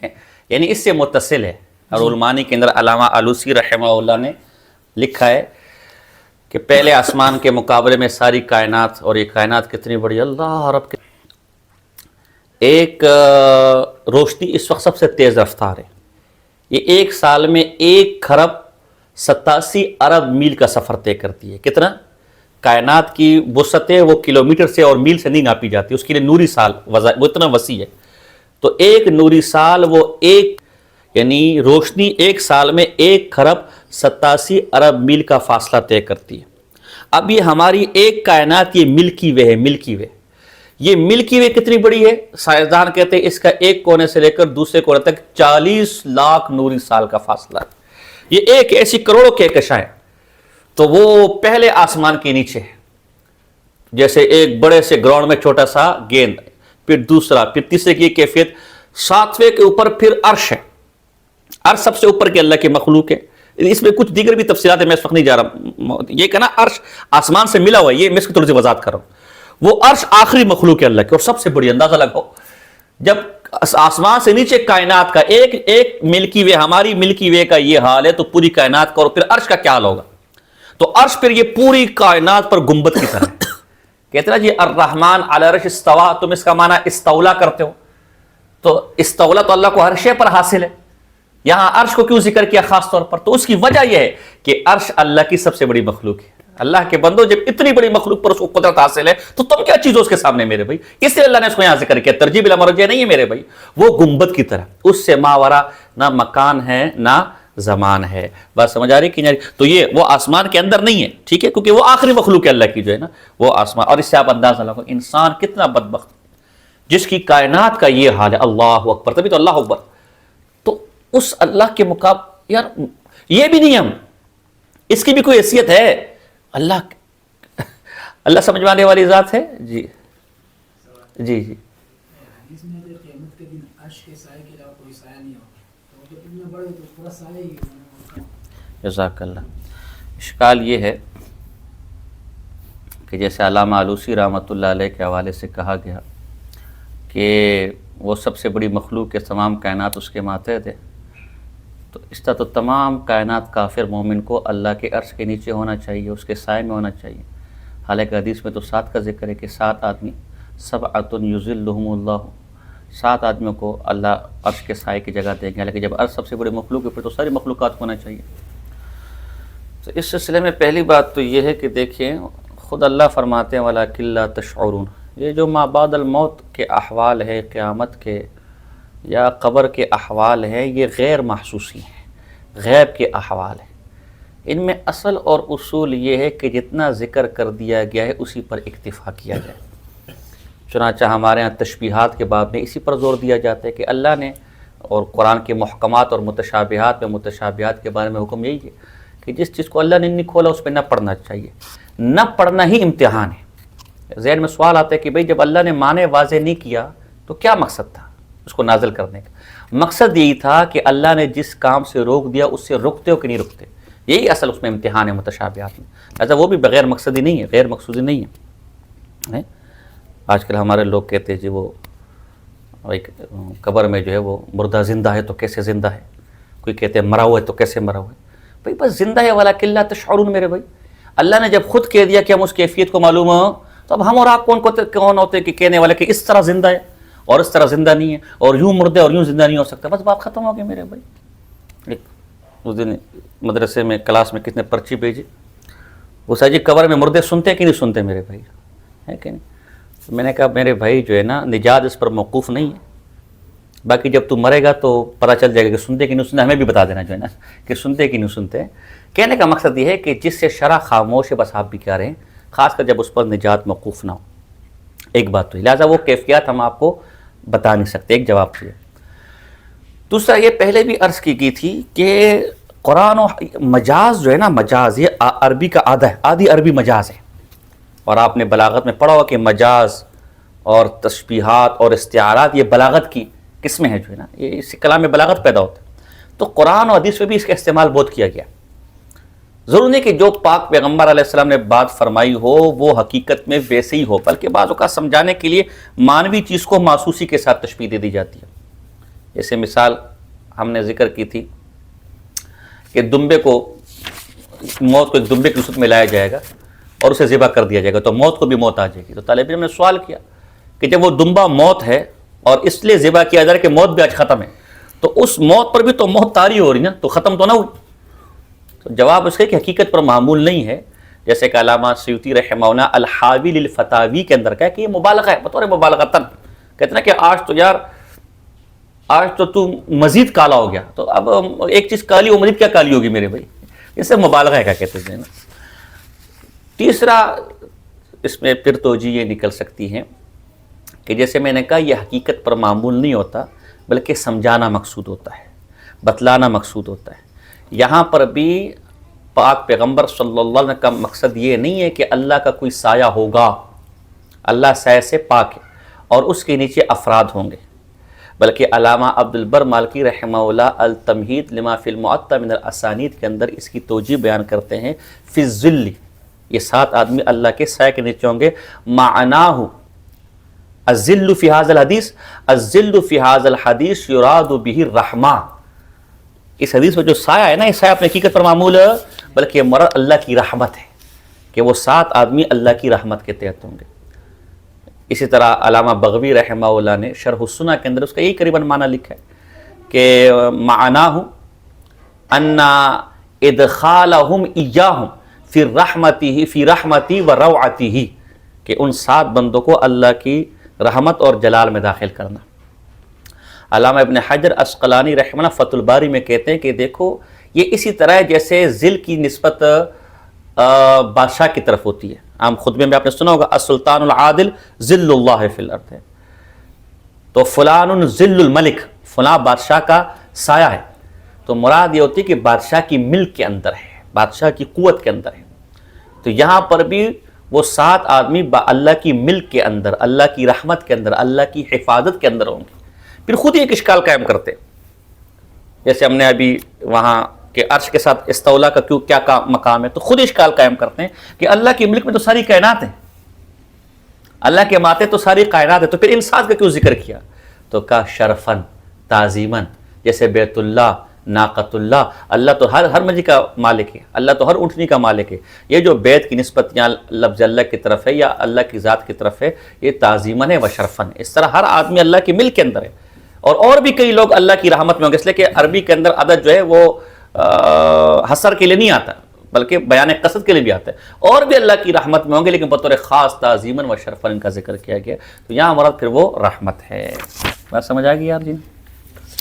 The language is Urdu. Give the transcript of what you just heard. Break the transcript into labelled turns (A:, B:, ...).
A: یعنی اس سے متصل ہے. اور علمانی کے اندر علامہ آلوسی رحمہ اللہ نے لکھا ہے کہ پہلے آسمان کے مقابلے میں ساری کائنات، اور یہ کائنات کتنی بڑی، اللہ رب کے ایک روشنی اس وقت سب سے تیز رفتار ہے. یہ ایک سال میں 1,87 ارب میل کا سفر طے کرتی ہے. کتنا؟ کائنات کی وسعتیں وہ کلومیٹر سے اور میل سے نہیں ناپی جاتی، اس کے لیے نوری سال وہ اتنا وسیع ہے. تو ایک نوری سال وہ یعنی روشنی ایک سال میں 1,87 ارب میل کا فاصلہ طے کرتی ہے. اب یہ ہماری ایک کائنات، یہ ملکی وے ہے. ملکی وے، یہ ملکی وے کتنی بڑی ہے؟ سائنسدان کہتے ہیں اس کا ایک کونے سے لے کر دوسرے کونے تک 40 لاکھ نوری سال کا فاصلہ ہے. یہ ایک ایسی کروڑوں کہکشاں ہیں. تو وہ پہلے آسمان کے نیچے ہے، جیسے ایک بڑے سے گراؤنڈ میں چھوٹا سا گیند، پھر دوسرا، پھر تیسرے کی کیفیت، ساتویں کے اوپر پھر عرش ہے. عرش سب سے اوپر کے اللہ کی مخلوق ہے. اس میں کچھ دیگر بھی تفصیلات ہیں، میں اس وقت نہیں جا رہا. یہ کہنا عرش آسمان سے ملا ہوا ہے، یہ میں اس کی تھوڑی سی وضاحت کر رہا ہوں. وہ عرش آخری مخلوق ہے اللہ کی، اور سب سے بڑی. اندازہ لگاؤ جب آسمان سے نیچے کائنات کا ایک ملکی وے، ہماری ملکی وے کا یہ حال ہے، تو پوری کائنات کا اور پھر عرش کا کیا حال ہوگا؟ تو عرش پھر یہ پوری کائنات پر گنبد کی طرح ہے. کہتے نا جی الرحمن علی العرش استوا، تم اس کا معنی استولا کرتے ہو، تو استولا تو اللہ کو ہر شے پر حاصل ہے. یہاں عرش کو کیوں ذکر کیا خاص طور پر؟ تو اس کی وجہ یہ ہے کہ عرش اللہ کی سب سے بڑی مخلوق ہے. اللہ کے بندو، جب اتنی بڑی مخلوق پر اس کو قدرت حاصل ہے تو تم کیا چیز ہو اس کے سامنے میرے بھائی؟ اس لیے اللہ نے اس کو یہاں ذکر کیا. ترجیح بلا مرجع نہیں ہے میرے بھائی، وہ گنبد کی طرح، اس سے ماورا نہ مکان ہے نہ زمان ہے. بات سمجھ آ رہی کہ نہیں؟ تو یہ وہ آسمان کے اندر نہیں ہے، ٹھیک ہے، کیونکہ وہ آخری مخلوق ہے اللہ کی جو ہے نا، وہ آسمان. اور اس سے آپ اندازہ لگاؤ انسان کتنا بدبخت جس کی کائنات کا یہ حال ہے. اللہ اکبر، تبھی تو اللہ اکبر. تو اس اللہ کے مقابلے یار یہ بھی نہیں، ہم اس کی بھی کوئی حیثیت ہے. اللہ سمجھ میں آنے والی ذات ہے. جی جی جی جزاک اللہ. اشکال یہ ہے کہ جیسے علامہ آلوسی رحمۃ اللہ علیہ کے حوالے سے کہا گیا کہ وہ سب سے بڑی مخلوق کے تمام کائنات اس کے ماتحت ہے، تو اس طرح تو تمام کائنات کافر مومن کو اللہ کے عرش کے نیچے ہونا چاہیے، اس کے سائے میں ہونا چاہیے. حالانکہ حدیث میں تو 7 کا ذکر ہے کہ 7 آدمی، سبعۃ یظلھم اللہ، 7 آدمیوں کو اللہ عرش کے سائے کی جگہ دیں گے. حالانکہ جب عرش سب سے بڑے مخلوق ہے پھر تو ساری مخلوقات کو ہونا چاہیے. تو اس سلسلے میں پہلی بات تو یہ ہے کہ دیکھیں خود اللہ فرماتے ہیں وَلَٰكِن لَا تَشْعُرُونَ. یہ جو ما بعد الموت کے احوال ہے، قیامت کے یا قبر کے احوال ہیں، یہ غیر محسوسی ہیں، غیب کے احوال ہیں. ان میں اصل اور اصول یہ ہے کہ جتنا ذکر کر دیا گیا ہے اسی پر اکتفا کیا جائے. چنانچہ ہمارے ہاں تشبیہات کے باب میں اسی پر زور دیا جاتا ہے کہ اللہ نے، اور قرآن کے محکمات اور متشابہات میں متشابہات کے بارے میں حکم یہی ہے کہ جس چیز کو اللہ نے نہیں کھولا اس پہ نہ پڑھنا چاہیے. نہ پڑھنا ہی امتحان ہے. ذہن میں سوال آتا ہے کہ بھئی جب اللہ نے معنی واضح نہیں کیا تو کیا مقصد تھا اس کو نازل کرنے کا؟ مقصد یہی تھا کہ اللہ نے جس کام سے روک دیا اس سے رکتے ہو کہ نہیں رکتے. یہی اصل اس میں امتحان ہے متشابہات میں. لہٰذا وہ بھی بغیر مقصدی نہیں ہے، غیر مقصودی نہیں ہے. آج کل ہمارے لوگ کہتے ہیں جی وہ ایک قبر میں جو ہے وہ مردہ زندہ ہے تو کیسے زندہ ہے، کوئی کہتے ہیں مرا ہوا ہے تو کیسے مرا ہوا ہے. بھائی بس زندہ ہے وَلَٰكِن لَا تَشْعُرُونَ. میرے بھائی اللہ نے جب خود کہہ دیا کہ ہم اس کیفیت کو معلوم ہو، تو اب ہم اور آپ کون ہوتے کہ کہنے والے کہ اس طرح زندہ ہے اور اس طرح زندہ نہیں ہے، اور یوں مردے اور یوں زندہ نہیں ہو سکتا. بس بات ختم ہو گئی میرے بھائی. ایک اس دن مدرسے میں کلاس میں کس نے پرچی بھیجی، وہ سا جی قبر میں مردے سنتے کہ نہیں سنتے میرے بھائی، ہے کہ نہیں؟ میں نے کہا میرے بھائی جو ہے نا نجات اس پر موقوف نہیں ہے. باقی جب تو مرے گا تو پتہ چل جائے گا کہ سنتے کہ نہیں سنتے. ہمیں بھی بتا دینا جو ہے نا کہ سنتے کہ نہیں سنتے. کہنے کا مقصد یہ ہے کہ جس سے شرع خاموش ہے بس آپ بھی کیا رہیں، خاص کر جب اس پر نجات موقوف نہ ہو. ایک بات تو لہٰذا وہ کیفیات ہم آپ کو بتا نہیں سکتے. ایک جواب تو یہ. دوسرا یہ پہلے بھی عرض کی گئی تھی کہ قرآن و مجاز جو ہے نا، مجاز یہ عربی کا آدھا ہے، آدھی عربی مجاز ہے. اور آپ نے بلاغت میں پڑھا ہوا کہ مجاز اور تشبیہات اور استعارات یہ بلاغت کی قسمیں ہیں جو ہے نا، یہ اس کلام میں بلاغت پیدا ہوتا ہے. تو قرآن و حدیث میں بھی اس کا استعمال بہت کیا گیا. ضرور نہیں کہ جو پاک پیغمبر علیہ السلام نے بات فرمائی ہو وہ حقیقت میں ویسے ہی ہو، بلکہ بعض اوقات سمجھانے کے لیے مانوی چیز کو محسوسی کے ساتھ تشبیہ دے دی جاتی ہے. جیسے مثال ہم نے ذکر کی تھی کہ دمبے کو، موت کو ایک دمبے کی صورت میں لایا جائے گا اور اسے ذبح کر دیا جائے گا تو موت کو بھی موت آ جائے گی۔ تو طالب علم نے سوال کیا کہ جب وہ دمبا موت ہے اور اس لیے ذبح کیا جا رہا ہے کہ موت بھی آج ختم ہے، تو اس موت پر بھی تو موت طاری ہو رہی نا، تو ختم تو نہ ہوئی؟ تو جواب اس کا کہ حقیقت پر معمول نہیں ہے، جیسے کہ علامہ سیوطی رحمہ اللہ الحاوی للفتاوی کے اندر کہا کہ یہ مبالغہ ہے، بطور مبالغتاً کہتے ہیں کہ آج تو مزید کالا ہو گیا، تو اب ایک چیز کالی ہو مزید کیا کالی ہوگی میرے بھائی، اس سے مبالغہ ہے کیا کہتے ہیں نا۔ تیسرا اس میں پھر توجہ یہ نکل سکتی ہے کہ جیسے میں نے کہا یہ حقیقت پر معمول نہیں ہوتا بلکہ سمجھانا مقصود ہوتا ہے، بتلانا مقصود ہوتا ہے۔ یہاں پر بھی پاک پیغمبر صلی اللہ علیہ وسلم کا مقصد یہ نہیں ہے کہ اللہ کا کوئی سایہ ہوگا، اللہ سایہ سے پاک ہے اور اس کے نیچے افراد ہوں گے، بلکہ علامہ عبد البر مالکی رحمہ اللہ التمہید لما فی المعطا من الاسانید کے اندر اس کی توجیہ بیان کرتے ہیں، فی الظل، یہ 7 آدمی اللہ کے سایہ کے نیچے ہوں گے، معناہ الظل فی ھذا الحدیث، الظل فی ھذا الحدیث یراد بہ الرحمہ، اس حدیث میں جو سایہ ہے نا، یہ سایہ اپنے حقیقت پر معمول ہے بلکہ مراد اللہ کی رحمت ہے کہ وہ 7 آدمی اللہ کی رحمت کے تحت ہوں گے۔ اسی طرح علامہ بغوی رحمہ اللہ نے شرح السنہ کے اندر اس کا یہی قریباً معنی لکھا ہے کہ معناہ ان ادخالہم ایاہم فی رحمتی و روعتی، کہ ان 7 بندوں کو اللہ کی رحمت اور جلال میں داخل کرنا۔ علامہ ابن حجر عسقلانی رحمہ اللہ فتح الباری میں کہتے ہیں کہ دیکھو یہ اسی طرح ہے جیسے ذل کی نسبت بادشاہ کی طرف ہوتی ہے، عام خطبے میں آپ نے سنا ہوگا السلطان العادل ذل اللہ فی الارض ہے، تو فلان ذل الملک، فلاں بادشاہ کا سایہ ہے، تو مراد یہ ہوتی ہے کہ بادشاہ کی ملک کے اندر ہے، بادشاہ کی قوت کے اندر ہے۔ تو یہاں پر بھی وہ 7 آدمی اللہ کی ملک کے اندر، اللہ کی رحمت کے اندر، اللہ کی حفاظت کے اندر ہوں گے۔ پھر خود ہی ایک اشکال قائم کرتے، جیسے ہم نے ابھی وہاں کہ عرش کے ساتھ استولا کا کیا مقام ہے، تو خود اشکال قائم کرتے ہیں کہ اللہ کی ملک میں تو ساری کائنات ہیں، اللہ کے ماتے تو ساری کائنات ہے، تو پھر ان 7 کا کیوں ذکر کیا؟ تو کا شرفن تعظیمن، جیسے بیت اللہ، ناقۃ اللہ، اللہ تو ہر مجھے کا مالک ہے، اللہ تو ہر اونٹنی کا مالک ہے۔ یہ جو بیت کی نسبت یہاں لفظ اللہ کی طرف ہے یا اللہ کی ذات کی طرف ہے، یہ تعظیمن ہے و شرفن ہے۔ اس طرح ہر آدمی اللہ کی ملک کے اندر ہے، اور بھی کئی لوگ اللہ کی رحمت میں ہوں گے، اس لیے کہ عربی کے اندر عدد جو ہے وہ حصر کے لیے نہیں آتا بلکہ بیان قصد کے لیے بھی آتا ہے، اور بھی اللہ کی رحمت میں ہوں گے لیکن بطور خاص تعظیماً و شرفاً ان کا ذکر کیا گیا، تو یہاں مراد پھر وہ رحمت ہے۔ بات سمجھ آ گئی آپ جی؟